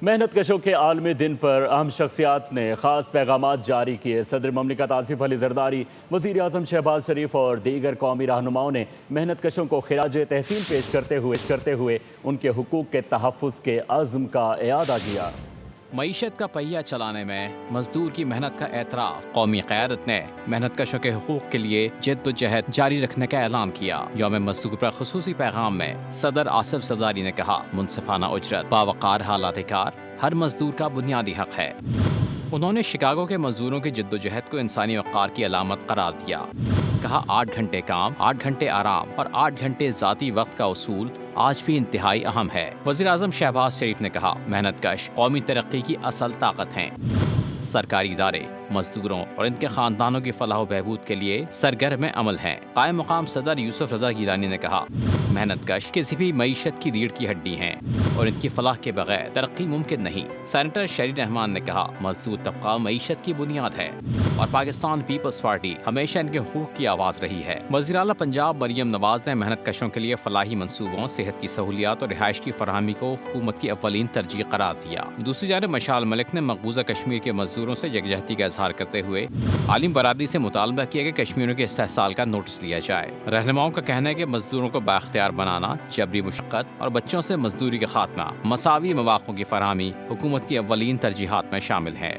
محنت کشوں کے عالمی دن پر اہم شخصیات نے خاص پیغامات جاری کیے۔ صدر مملکت آصف علی زرداری، وزیر اعظم شہباز شریف اور دیگر قومی رہنماؤں نے محنت کشوں کو خراج تحسین پیش کرتے ہوئے ان کے حقوق کے تحفظ کے عزم کا اعادہ کیا۔ معیشت کا پہیہ چلانے میں مزدور کی محنت کا اعتراف۔ قومی قیادت نے محنت کشوں کے حقوق کے لیے جد و جہد جاری رکھنے کا اعلان کیا۔ یوم مزدور پر خصوصی پیغام میں صدر آصف زرداری نے کہا، منصفانہ اجرت، باوقار حالات کار ہر مزدور کا بنیادی حق ہے۔ انہوں نے شکاگو کے مزدوروں کی جد و جہد کو انسانی وقار کی علامت قرار دیا۔ کہا، 8 گھنٹے کام، 8 گھنٹے آرام اور 8 گھنٹے ذاتی وقت کا اصول آج بھی انتہائی اہم ہے۔ وزیر اعظم شہباز شریف نے کہا، محنت کش قومی ترقی کی اصل طاقت ہیں۔ سرکاری ادارے مزدوروں اور ان کے خاندانوں کی فلاح و بہبود کے لیے سرگرم عمل ہیں۔ قائم مقام صدر یوسف رضا گیلانی نے کہا، محنت کش کسی بھی معیشت کی ریڑھ کی ہڈی ہیں اور ان کی فلاح کے بغیر ترقی ممکن نہیں۔ سینیٹر شہری رحمان نے کہا، مزدور طبقہ معیشت کی بنیاد ہے اور پاکستان پیپلز پارٹی ہمیشہ ان کے حقوق کی آواز رہی ہے۔ وزیر اعلیٰ پنجاب مریم نواز نے محنت کشوں کے لیے فلاحی منصوبوں، صحت کی سہولیات اور رہائش کی فراہمی کو حکومت کی اولین ترجیح قرار دیا۔ دوسری جانب مشال ملک نے مقبوضہ کشمیر کے مزدوروں سے یکجہتی کا اظہار کرتے ہوئے عالم برادری سے مطالبہ کیا کہ کشمیریوں کے استحصال کا نوٹس لیا جائے۔ رہنماؤں کا کہنا ہے کہ مزدوروں کو بااختیار بنانا، جبری مشقت اور بچوں سے مزدوری کا خاتمہ، مساوی مواقع کی فراہمی حکومت کی اولین ترجیحات میں شامل ہے۔